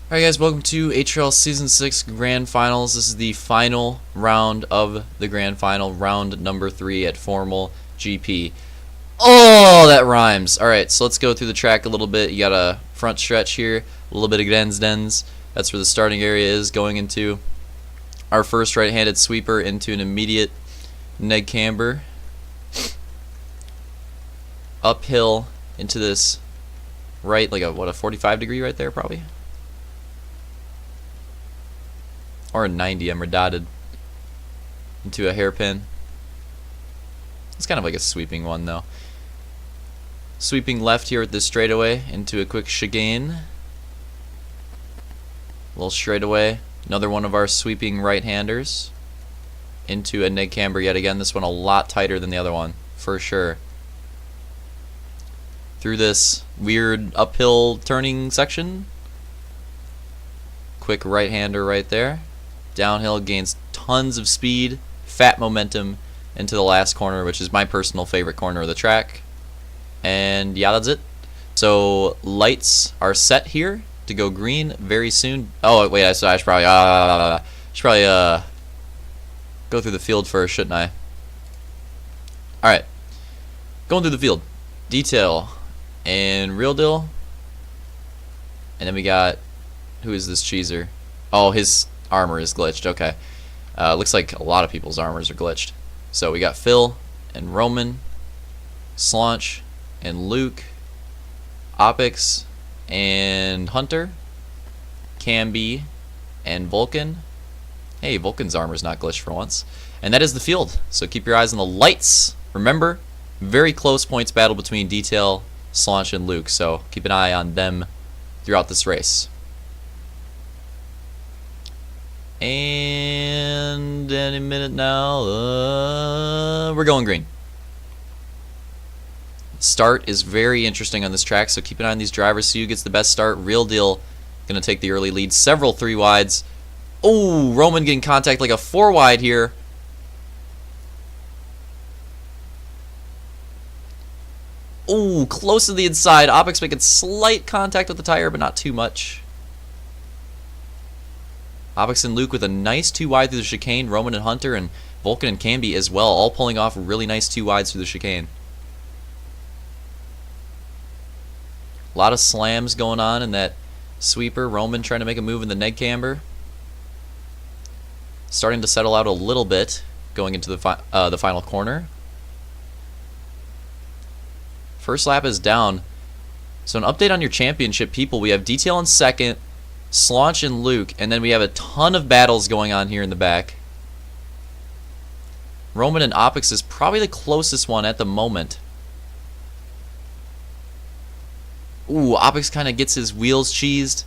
Alright guys, welcome to HRL Season 6 Grand Finals. This is the final round of the Grand Final, round number 3 at Formal GP. Oh, that rhymes. Alright, so let's go through the track a little bit. You got a front stretch here, a little bit of Grensdens. That's where the starting area is, going into our first right-handed sweeper into an immediate neg camber. Uphill into this right, like a 45 degree right there probably? Or a 90, I'm redotted into a hairpin. It's kind of like a sweeping one though. Sweeping left here with this straightaway into a quick chicane. A little straightaway. Another one of our sweeping right-handers into a neg camber yet again. This one a lot tighter than the other one, for sure. Through this weird uphill turning section. Quick right-hander right there. Downhill, gains tons of speed, fat momentum into the last corner, which is my personal favorite corner of the track. And yeah, that's it. So lights are set here to go green very soon. Oh wait, I should probably go through the field first, shouldn't I? All right, going through the field. Detail and real deal, and then we got, who is this cheeser? Oh, his armor is glitched. Okay, looks like a lot of people's armors are glitched. So we got Phil and Roman, Slaunch and Luke, Opix and Hunter, Camby and Vulcan. Hey, Vulcan's armor's not glitched for once. And that is the field. So keep your eyes on the lights. Remember, very close points battle between Detail, Slaunch and Luke. So keep an eye on them throughout this race. And any minute now, we're going green. Start is very interesting on this track, so keep an eye on these drivers. See who gets the best start. Real deal gonna take the early lead. Several 3 wides. Oh, Roman getting contact like a 4 wide here. Oh, close to the inside. Opix making slight contact with the tire, but not too much. Opix and Luke with a nice 2 wide through the chicane. Roman and Hunter and Vulcan and Camby as well, all pulling off really nice 2 wides through the chicane. A lot of slams going on in that sweeper. Roman trying to make a move in the neg camber. Starting to settle out a little bit going into the final corner. First lap is down. So an update on your championship people. We have Detail in second, Slaunch and Luke, and then we have a ton of battles going on here in the back. Roman and Opix is probably the closest one at the moment. Ooh, Opix kind of gets his wheels cheesed.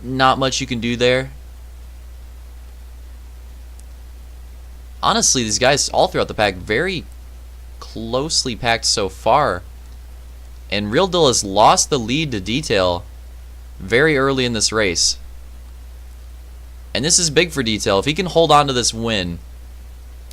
Not much you can do there. Honestly, these guys all throughout the pack very closely packed so far. And Real Deal has lost the lead to Detail very early in this race. And this is big for Detail. If he can hold on to this win,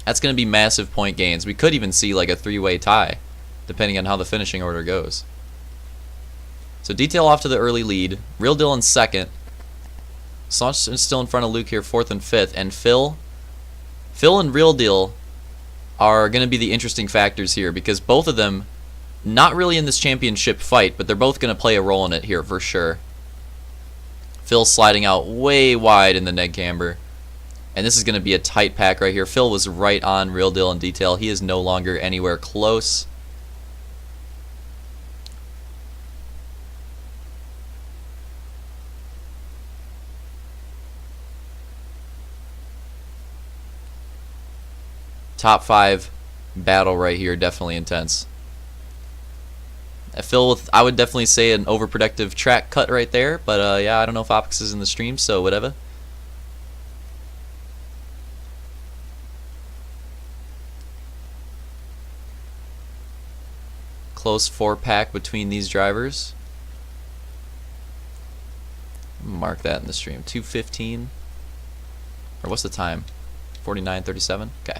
that's going to be massive point gains. We could even see like a 3-way tie, depending on how the finishing order goes. So Detail off to the early lead. Real Deal in second. Slaunch is still in front of Luke here, 4th and 5th. And Phil and Real Deal are going to be the interesting factors here, because both of them not really in this championship fight, but they're both going to play a role in it here for sure. Phil sliding out way wide in the neg camber. And this is going to be a tight pack right here. Phil was right on Real Deal in Detail. He is no longer anywhere close. Top 5 battle right here, definitely intense. Phil with, I would definitely say, an overprotective track cut right there, but yeah, I don't know if Opix is in the stream, so whatever. Close 4-pack between these drivers. Mark that in the stream. 2:15, or what's the time? 49:37. Okay.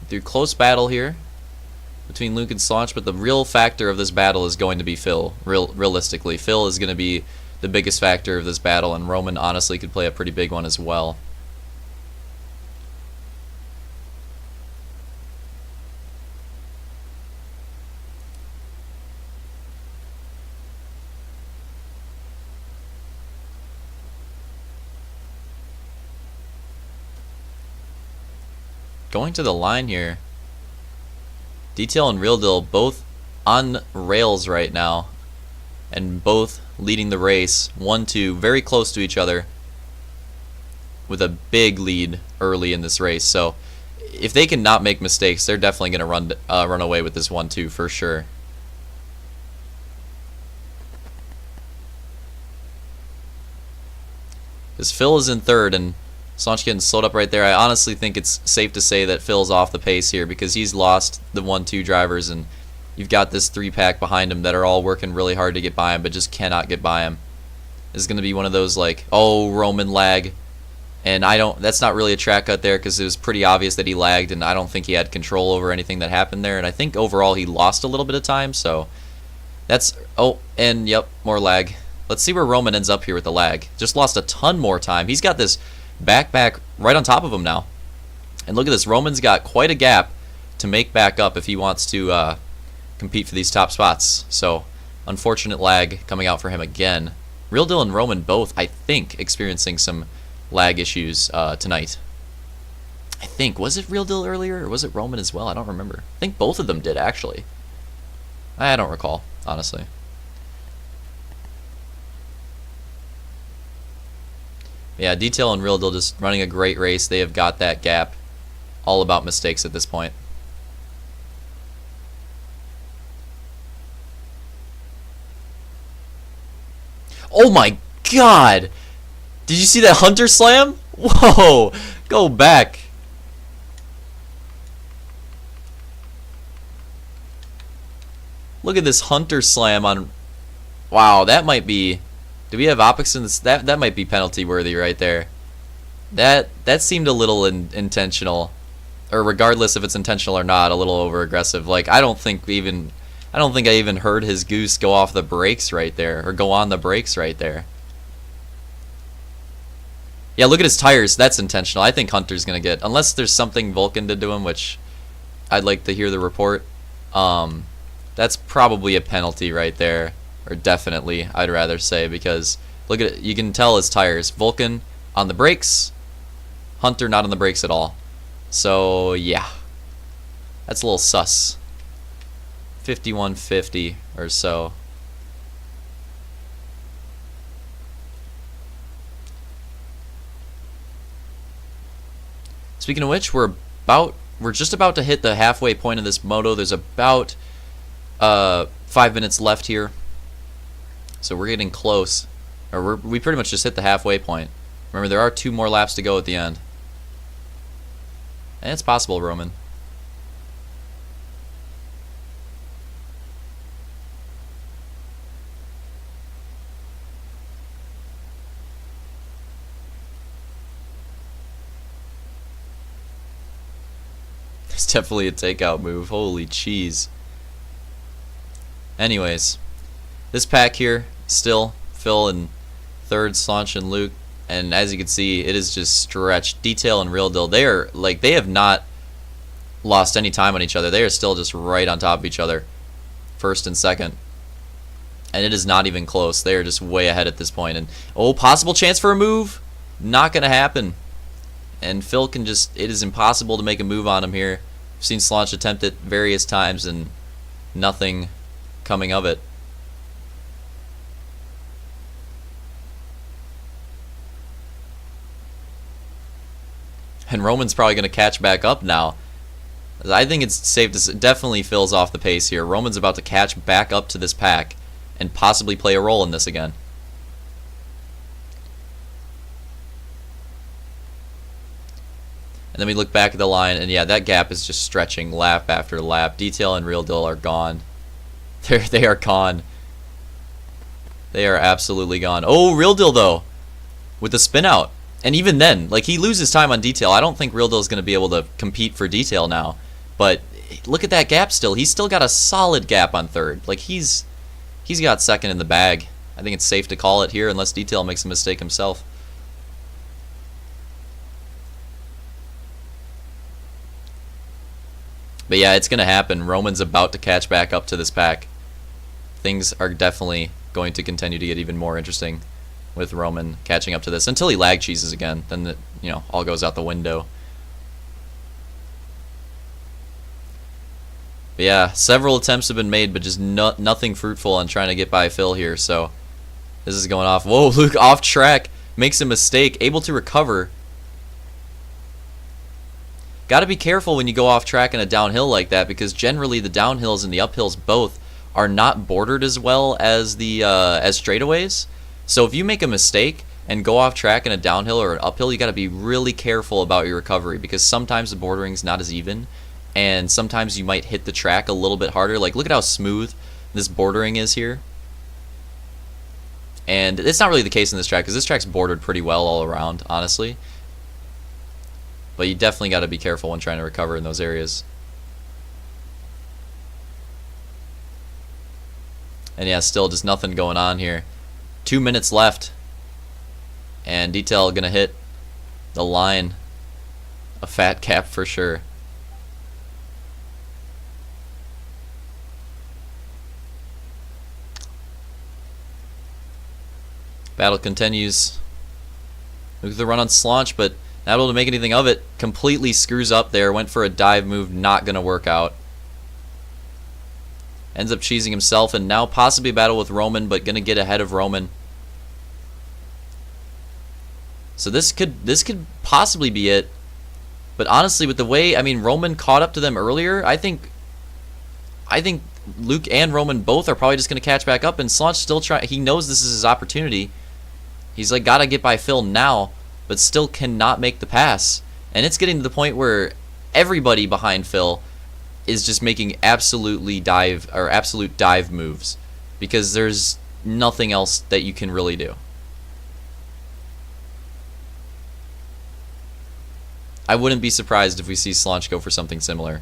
Through close battle here. between Luke and Slaunch, but the real factor of this battle is going to be Phil. Realistically, Phil is going to be the biggest factor of this battle, and Roman honestly could play a pretty big one as well. Going to the line here, Detail and Real Deal both on rails right now, and both leading the race 1-2, very close to each other, with a big lead early in this race. So if they can not make mistakes, they're definitely going to run away with this 1-2 for sure. Because Phil is in third, and Slaunch getting slowed up right there. I honestly think it's safe to say that Phil's off the pace here because he's lost the 1-2 drivers, and you've got this 3-pack behind him that are all working really hard to get by him but just cannot get by him. This is going to be one of those like, oh, Roman lag. And that's not really a track cut there because it was pretty obvious that he lagged, and I don't think he had control over anything that happened there. And I think overall he lost a little bit of time, so that's, oh, and yep, more lag. Let's see where Roman ends up here with the lag. Just lost a ton more time. He's got this back right on top of him now. And look at this, Roman's got quite a gap to make back up if he wants to compete for these top spots. So unfortunate lag coming out for him again. Real Deal and Roman both, I think, experiencing some lag issues tonight. I think, was it Real Deal earlier or was it Roman as well? I don't remember. I think both of them did actually. I don't recall, honestly. Yeah, Detail and Real Deal just running a great race. They have got that gap. All about mistakes at this point. Oh my god! Did you see that Hunter slam? Whoa! Go back. Look at this Hunter slam on... Wow, that might be... Do we have optics in this? That might be penalty worthy right there. That seemed a little intentional, or regardless if it's intentional or not, a little over aggressive. Like I don't think I even heard his goose go off the brakes right there, or go on the brakes right there. Yeah, look at his tires. That's intentional. I think Hunter's gonna get, unless there's something Vulcan did to him, which I'd like to hear the report. That's probably a penalty right there. Or definitely, I'd rather say, because look at it, you can tell his tires. Vulcan on the brakes, Hunter not on the brakes at all. So yeah, that's a little sus. 5150 or so. Speaking of which, we're just about to hit the halfway point of this moto. There's about 5 minutes left here. So we're getting close, or we pretty much just hit the halfway point. Remember, there are 2 more laps to go at the end. And it's possible, Roman. It's definitely a takeout move. Holy cheese. Anyways, this pack here, still Phil in third, Slaunch and Luke, and as you can see, it is just stretched. Detail and Real Deal, they have not lost any time on each other. They are still just right on top of each other, first and second, and it is not even close. They are just way ahead at this point. And oh, possible chance for a move, not gonna happen. And Phil can just, it is impossible to make a move on him here. I've seen Slaunch attempt it various times and nothing coming of it. And Roman's probably going to catch back up now. I think it's safe to say, definitely Phil's off the pace here. Roman's about to catch back up to this pack and possibly play a role in this again. And then we look back at the line, and yeah, that gap is just stretching lap after lap. Detail and Real Deal are gone. They are gone. They are absolutely gone. Oh, Real Deal though, with the spin out. And even then, like, he loses time on Detail. I don't think Real Deal is going to be able to compete for Detail now. But look at that gap still. He's still got a solid gap on third. Like, he's got second in the bag. I think it's safe to call it here unless Detail makes a mistake himself. But yeah, it's going to happen. Roman's about to catch back up to this pack. Things are definitely going to continue to get even more interesting with Roman catching up to this until he lag cheeses again. Then all goes out the window. But yeah, several attempts have been made, but just nothing fruitful on trying to get by Phil here. So this is going off. Whoa, Luke off track, makes a mistake, able to recover. Got to be careful when you go off track in a downhill like that, because generally the downhills and the uphills both are not bordered as well as the as straightaways. So if you make a mistake and go off track in a downhill or an uphill, you got to be really careful about your recovery, because sometimes the bordering's not as even, and sometimes you might hit the track a little bit harder. Like, look at how smooth this bordering is here. And it's not really the case in this track, because this track's bordered pretty well all around, honestly. But you definitely got to be careful when trying to recover in those areas. And yeah, still just nothing going on here. 2 minutes left. And Detail going to hit the line. A fat cap for sure. Battle continues. Look at the run on Slaunch, but not able to make anything of it. Completely screws up there. Went for a dive move. Not going to work out. Ends up cheesing himself, and now possibly a battle with Roman, but going to get ahead of Roman. So this could possibly be it. But honestly, with the way, I mean, Roman caught up to them earlier, I think Luke and Roman both are probably just going to catch back up, and Slaunch still try. He knows this is his opportunity. He's like, gotta get by Phil now, but still cannot make the pass. And it's getting to the point where everybody behind Phil is just making absolute dive moves, because there's nothing else that you can really do. I wouldn't be surprised if we see Slaunch go for something similar.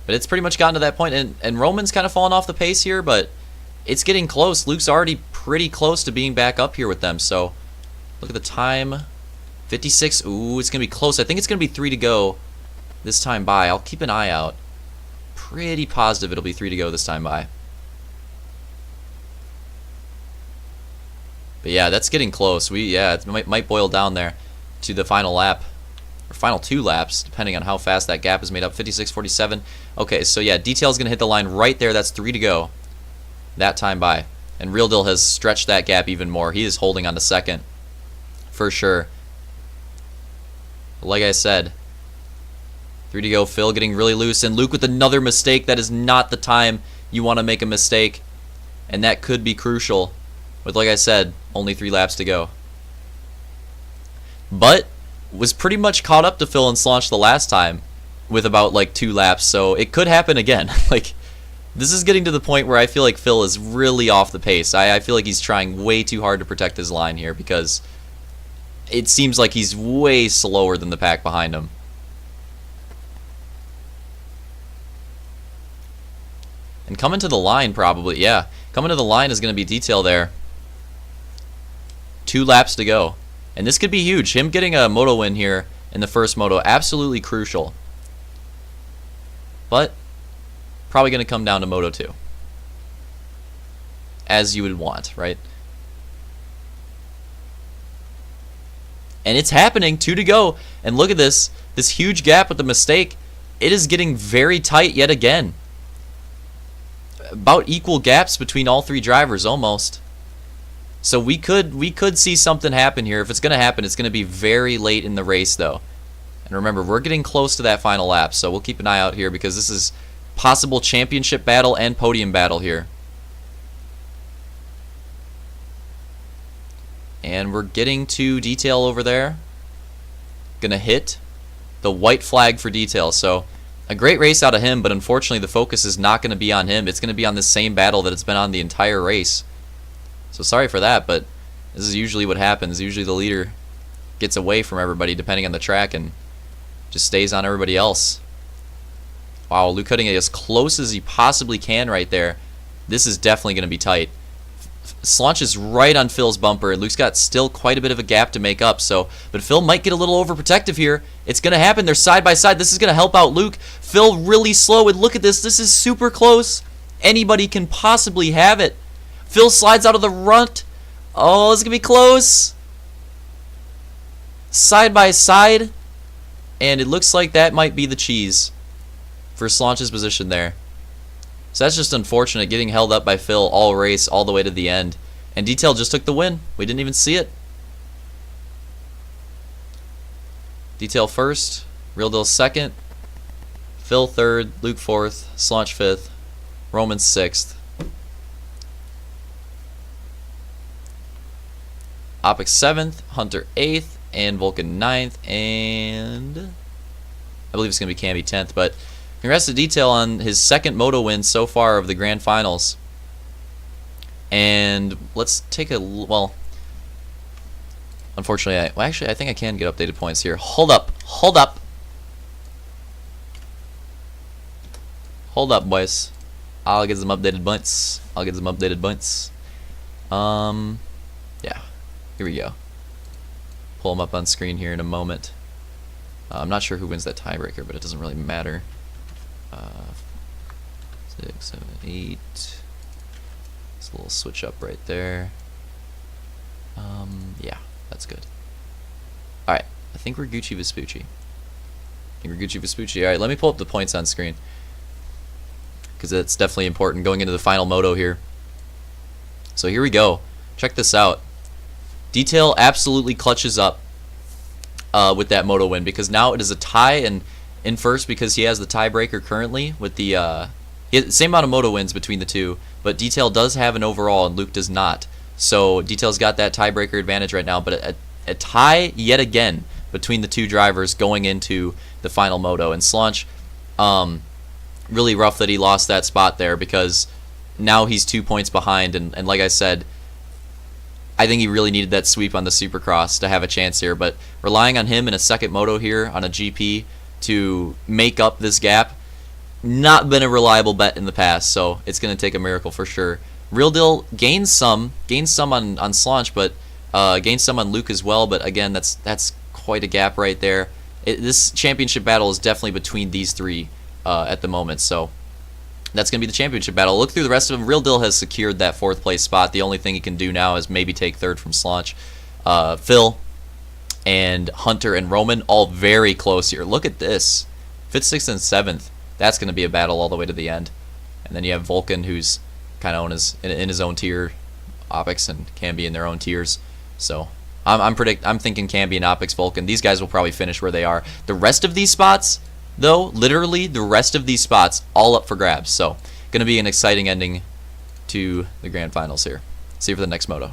But it's pretty much gotten to that point, and Roman's kind of fallen off the pace here, but it's getting close. Luke's already pretty close to being back up here with them, so look at the time. 56. Ooh, it's going to be close. I think it's going to be 3 to go this time by. I'll keep an eye out. Pretty positive it'll be 3 to go this time by. But yeah, that's getting close. It might boil down there to the final lap. Or final 2 laps, depending on how fast that gap is made up. 56.47. Okay, so yeah, Detail's going to hit the line right there. That's 3 to go that time by. And Real Deal has stretched that gap even more. He is holding on to second for sure. But like I said, 3 to go. Phil getting really loose, and Luke with another mistake. That is not the time you want to make a mistake, and that could be crucial with, like I said, only 3 laps to go. But was pretty much caught up to Phil and Slaunch the last time with about like 2 laps, so it could happen again. Like, this is getting to the point where I feel like Phil is really off the pace. I feel like he's trying way too hard to protect his line here, because it seems like he's way slower than the pack behind him. And coming to the line probably, yeah. Coming to the line is going to be Detail there. 2 laps to go. And this could be huge. Him getting a moto win here in the first moto, absolutely crucial. But probably going to come down to Moto 2. As you would want, right? And it's happening. 2 to go. And look at this. This huge gap with the mistake. It is getting very tight yet again. About equal gaps between all 3 drivers almost. So we could see something happen here. If it's going to happen, it's going to be very late in the race, though. And remember, we're getting close to that final lap, so we'll keep an eye out here, because this is possible championship battle and podium battle here. And we're getting to Detail over there. Gonna hit the white flag for Detail. So a great race out of him, but unfortunately the focus is not going to be on him. It's going to be on the same battle that it's been on the entire race. So sorry for that, but This is usually what happens. Usually the leader gets away from everybody depending on the track and just stays on everybody else. Wow, Luke cutting it as close as he possibly can right there. This is definitely going to be tight. Slaunch is right on Phil's bumper, and Luke's got still quite a bit of a gap to make up. But Phil might get a little overprotective here. It's going to happen. They're side by side. This is going to help out Luke. Phil really slow, and look at this. This is super close. Anybody can possibly have it. Phil slides out of the runt. Oh, it's going to be close. Side by side, and it looks like that might be the cheese for Slaunch's position there. So that's just unfortunate, getting held up by Phil all race, all the way to the end. And Detail just took the win. We didn't even see it. Detail first, Real Deal second, Phil third, Luke fourth, Slaunch fifth, Roman sixth. Opix seventh, Hunter eighth, and Vulcan ninth, and I believe it's going to be Camby 10th, but congrats to Detail on his second moto win so far of the Grand Finals. And let's take a, well, unfortunately, actually I think I can get updated points here. Hold up, boys. I'll get some updated points. Yeah, here we go. Pull them up on screen here in a moment. I'm not sure who wins that tiebreaker, but it doesn't really matter. 6, 7, 8. It's a little switch up right there. Yeah, that's good. Alright, I think we're Gucci Vespucci. Alright, let me pull up the points on screen, because it's definitely important going into the final moto here. So here we go. Check this out. Detail absolutely clutches up with that moto win, because now it is a tie, and in first because he has the tiebreaker currently with the he has the same amount of moto wins between the two, but Detail does have an overall and Luke does not. So Detail's got that tiebreaker advantage right now, but a tie yet again between the two drivers going into the final moto. And Slaunch, really rough that he lost that spot there, because now he's 2 points behind, and like I said, I think he really needed that sweep on the Supercross to have a chance here, but relying on him in a second moto here on a GP to make up this gap, not been a reliable bet in the past, so it's going to take a miracle for sure. Real Deal gains some on Slaunch, but gains some on Luke as well, but again, that's quite a gap right there. This championship battle is definitely between these three at the moment, so that's going to be the championship battle. Look through the rest of them. Real Deal has secured that 4th place spot. The only thing he can do now is maybe take 3rd from Slaunch. Phil and Hunter and Roman all very close here. Look at this. 5th, 6th, and 7th. That's going to be a battle all the way to the end. And then you have Vulcan, who's kind of in his own tier. Opix and Camby in their own tiers. So I'm thinking Camby and Opix, Vulcan. These guys will probably finish where they are. The rest of these spots, though, literally the rest of these spots, all up for grabs. So going to be an exciting ending to the Grand Finals here. See you for the next moto.